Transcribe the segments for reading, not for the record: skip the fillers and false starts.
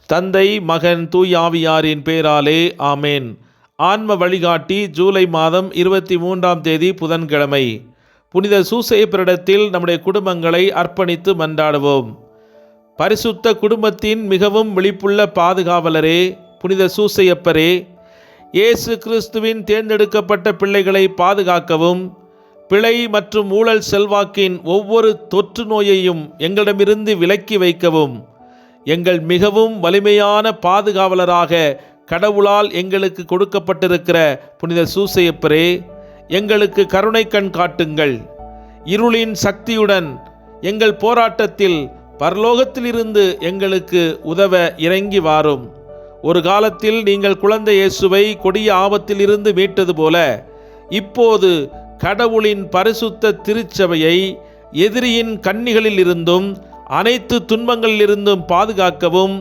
தந்தை, மகன், தூய் ஆவியாரின் பேராலே ஆமேன். ஆன்ம வழிகாட்டி ஜூலை மாதம் 23ஆம் தேதி புதன்கிழமை. புனித சூசையப்பரிடத்தில் நம்முடைய குடும்பங்களை அர்ப்பணித்து மன்றாடுவோம். பரிசுத்த குடும்பத்தின் மிகவும் விழிப்புள்ள பாதுகாவலரே, புனித சூசையப்பரே, இயேசு கிறிஸ்துவின் தேர்ந்தெடுக்கப்பட்ட பிள்ளைகளை பாதுகாக்கவும், பிழை மற்றும் ஊழல் செல்வாக்கின் ஒவ்வொரு தொற்று நோயையும் எங்களிடமிருந்து விலக்கி வைக்கவும், எங்கள் மிகவும் வலிமையான பாதுகாவலராக கடவுளால் எங்களுக்கு கொடுக்கப்பட்டிருக்கிற புனித சூசையப்பரே, எங்களுக்கு கருணை கண் காட்டுங்கள். இருளின் சக்தியுடன் எங்கள் போராட்டத்தில் பரலோகத்திலிருந்து எங்களுக்கு உதவ இறங்கி வாரும். ஒரு காலத்தில் நீங்கள் குழந்தை இயேசுவை கொடிய ஆபத்திலிருந்து மீட்டது போல, இப்போது கடவுளின் பரிசுத்த திருச்சபையை எதிரியின் கண்ணிகளில் இருந்தும் அனைத்து துன்பங்களிலிருந்தும் பாதுகாக்கவும்,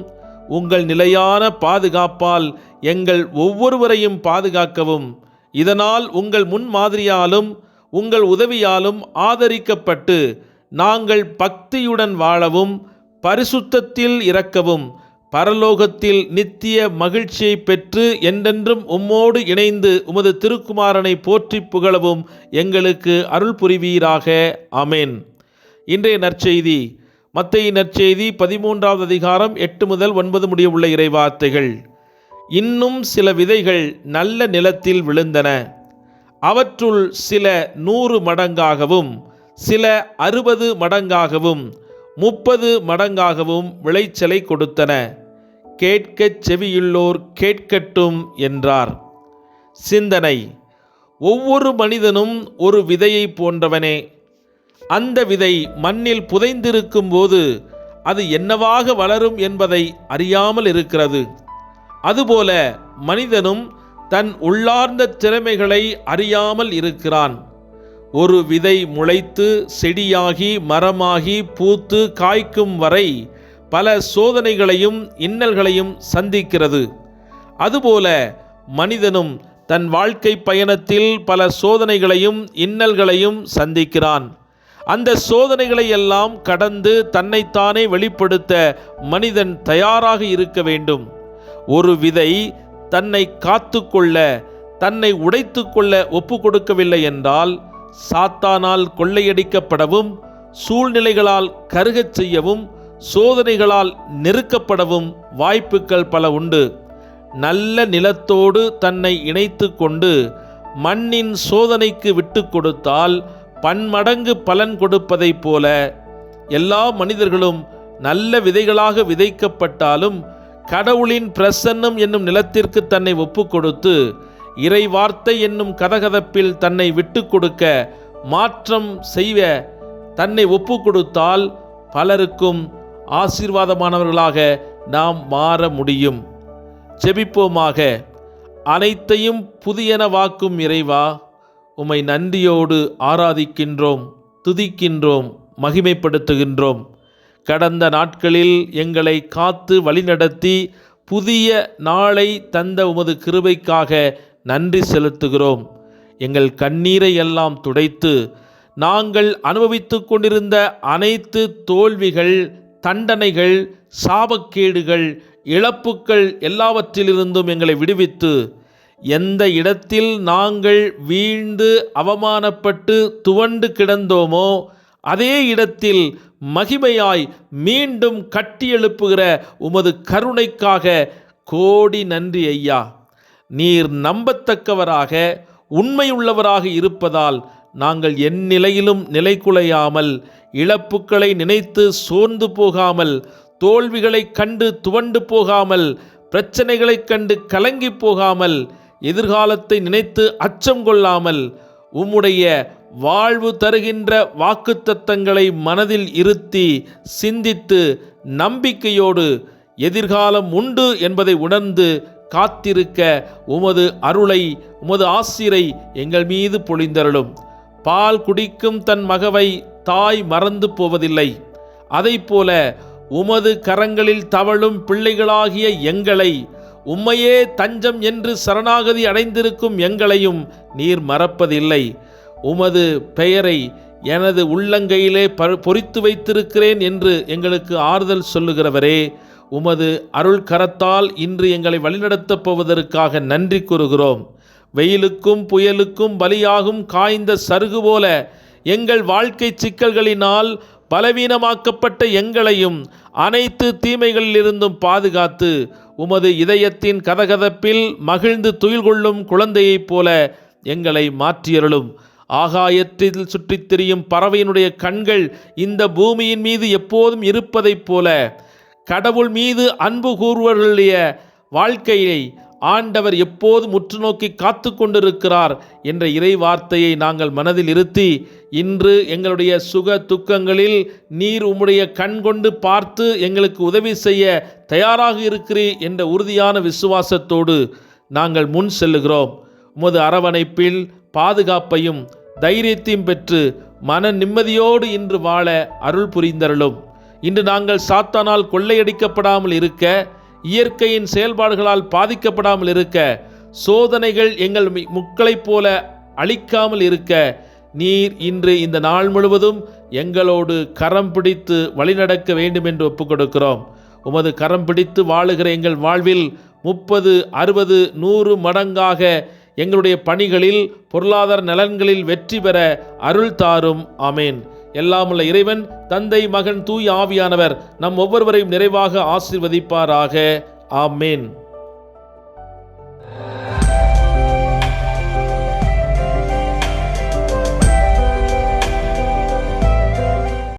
உங்கள் நிலையான பாதுகாப்பால் எங்கள் ஒவ்வொருவரையும் பாதுகாக்கவும், இதனால் உங்கள் முன்மாதிரியாலும் உங்கள் உதவியாலும் ஆதரிக்கப்பட்டு நாங்கள் பக்தியுடன் வாழவும், பரிசுத்தத்தில் இறக்கவும், பரலோகத்தில் நித்திய மகிழ்ச்சியை பெற்று என்றென்றும் உம்மோடு இணைந்து உமது திருக்குமாரனை போற்றி புகழவும் எங்களுக்கு அருள் புரிவீராக. ஆமேன். இன்றைய நற்செய்தி மத்தேயு நற்செய்தி 13வது அதிகாரம் 8 முதல் 9 முடிய உள்ள இறைவார்த்தைகள். இன்னும் சில விதைகள் நல்ல நிலத்தில் விழுந்தன. அவற்றுள் சில 100 மடங்காகவும், சில 60 மடங்காகவும், 30 மடங்காகவும் விளைச்சலை கொடுத்தன. கேட்கச் செவியுள்ளோர் கேட்கட்டும் என்றார். சிந்தனை: ஒவ்வொரு மனிதனும் ஒரு விதையை போன்றவனே. அந்த விதை மண்ணில் புதைந்திருக்கும் போது அது என்னவாக வளரும் என்பதை அறியாமல் இருக்கிறது. அதுபோல மனிதனும் தன் உள்ளார்ந்த திறமைகளை அறியாமல் இருக்கிறான். ஒரு விதை முளைத்து செடியாகி மரமாகி பூத்து காய்க்கும் வரை பல சோதனைகளையும் இன்னல்களையும் சந்திக்கிறது. அதுபோல மனிதனும் தன் வாழ்க்கை பயணத்தில் பல சோதனைகளையும் இன்னல்களையும் சந்திக்கிறான். அந்த சோதனைகளை எல்லாம் கடந்து தன்னைத்தானே வெளிப்படுத்த மனிதன் தயாராக இருக்க வேண்டும். ஒரு விதை தன்னை காத்துக்கொள்ள, தன்னை உடைத்து கொள்ள ஒப்பு கொடுக்கவில்லை என்றால் சாத்தானால் கொள்ளையடிக்கப்படவும், சூழ்நிலைகளால் கருகச் செய்யவும், சோதனைகளால் நெருக்கப்படவும் வாய்ப்புகள் பல உண்டு. நல்ல நிலத்தோடு தன்னை இணைத்து கொண்டு மண்ணின் சோதனைக்கு விட்டு கொடுத்தால் பன்மடங்கு பலன் கொடுப்பதைப் போல எல்லா மனிதர்களும் நல்ல விதைகளாக விதைக்கப்பட்டாலும் கடவுளின் பிரசன்னம் என்னும் நிலத்திற்கு தன்னை ஒப்பு கொடுத்து இறை வார்த்தை என்னும் கதகதப்பில் தன்னை விட்டு கொடுக்க, மாற்றம் செய்ய தன்னை ஒப்பு கொடுத்தால் பலருக்கும் ஆசீர்வாதமானவர்களாக நாம் மாற முடியும். ஜெபிப்போமாக. அனைத்தையும் புதியனவாக்கும் இறைவா, உம்மை நன்றியோடு ஆராதிக்கின்றோம், துதிக்கின்றோம், மகிமைப்படுத்துகின்றோம். கடந்த நாட்களில் எங்களை காத்து வழிநடத்தி புதிய நாளை தந்த உமது கிருபைக்காக நன்றி செலுத்துகிறோம். எங்கள் கண்ணீரை எல்லாம் துடைத்து நாங்கள் அனுபவித்து கொண்டிருந்த அனைத்து தோல்விகள், தண்டனைகள், சாபக்கேடுகள், இழப்புக்கள் எல்லாவற்றிலிருந்தும் எங்களை விடுவித்து, எந்த இடத்தில் நாங்கள் வீழ்ந்து அவமானப்பட்டு துவண்டு கிடந்தோமோ அதே இடத்தில் மகிமையாய் மீண்டும் கட்டியெழுப்புகிற உமது கருணைக்காக கோடி நன்றி ஐயா. நீர் நம்பத்தக்கவராக, உண்மையுள்ளவராக இருப்பதால் நாங்கள் எந்நிலையிலும் நிலைகுலையாமல், இழப்புக்களை நினைத்து சோர்ந்து போகாமல், தோல்விகளைக் கண்டு துவண்டு போகாமல், பிரச்சனைகளைக் கண்டு கலங்கி போகாமல், எதிர்காலத்தை நினைத்து அச்சம் கொள்ளாமல், உம்முடைய வாழ்வு தருகின்ற வாக்குத்தத்தங்களை மனதில் இருத்தி சிந்தித்து நம்பிக்கையோடு எதிர்காலம் உண்டு என்பதை உணர்ந்து காத்திருக்க உமது அருளை, உமது ஆசிரை எங்கள் மீது பொழிந்தருளும். பால் குடிக்கும் தன் மகவை தாய் மறந்து போவதில்லை. அதைப்போல உமது கரங்களில் தவழும் பிள்ளைகளாகிய எங்களை, உம்மையே தஞ்சம் என்று சரணாகதி அடைந்திருக்கும் எங்களையும் நீர் மறப்பதில்லை. உமது பெயரை எனது உள்ளங்கையிலே பொறித்து வைத்திருக்கிறேன் என்று எங்களுக்கு ஆறுதல் சொல்லுகிறவரே, உமது அருள் கரத்தால் இன்று எங்களை வழிநடத்தப் போவதற்காக நன்றி கூறுகிறோம். வெயிலுக்கும் புயலுக்கும் பலியாகும் காய்ந்த சருகு போல எங்கள் வாழ்க்கை சிக்கல்களினால் பலவீனமாக்கப்பட்ட எங்களையும் அனைத்து தீமைகளிலிருந்தும் பாதுகாத்து உமது இதயத்தின் கதகதப்பில் மகிழ்ந்து துயில் கொள்ளும் குழந்தையைப் போல எங்களை மாற்றியருளும். ஆகாயத்தில் சுற்றித் திரியும் பறவையினுடைய கண்கள் இந்த பூமியின் மீது எப்போதும் இருப்பதைப் போல கடவுள் மீது அன்பு கூறுவர்களுடைய வாழ்க்கையை ஆண்டவர் எப்போதும் உற்று நோக்கி காத்து கொண்டிருக்கிறார் என்ற இறை வார்த்தையை நாங்கள் மனதில் இருத்தி, இன்று எங்களுடைய சுக துக்கங்களில் நீர் உம்முடைய கண் கொண்டு பார்த்து எங்களுக்கு உதவி செய்ய தயாராக இருக்கிறீர் என்ற உறுதியான விசுவாசத்தோடு நாங்கள் முன் செல்லுகிறோம். உமது அரவணைப்பில் பாதுகாப்பையும் தைரியத்தையும் பெற்று மன நிம்மதியோடு இன்று வாழ அருள் புரிந்தருளும். இன்று நாங்கள் சாத்தானால் கொள்ளையடிக்கப்படாமல் இருக்க, இயற்கையின் செயல்பாடுகளால் பாதிக்கப்படாமல் இருக்க, சோதனைகள் எங்கள் முக்களைப் போல அழிக்காமல் இருக்க, நீர் இன்று இந்த நாள் முழுவதும் எங்களோடு கரம் பிடித்து வழிநடக்க வேண்டும் என்று ஒப்புக்கொடுக்கிறோம். உமது கரம் பிடித்து வாழுகிற எங்கள் வாழ்வில் 30, 60, 100 மடங்காக எங்களுடைய பணிகளில் பொருளாதார நலன்களில் வெற்றி பெற அருள் தாரும். ஆமேன். எல்லாமுள்ள இறைவன் தந்தை, மகன், தூய் ஆவியானவர் நம் ஒவ்வொருவரையும் நிறைவாக ஆசீர்வதிப்பாராக. ஆமேன்.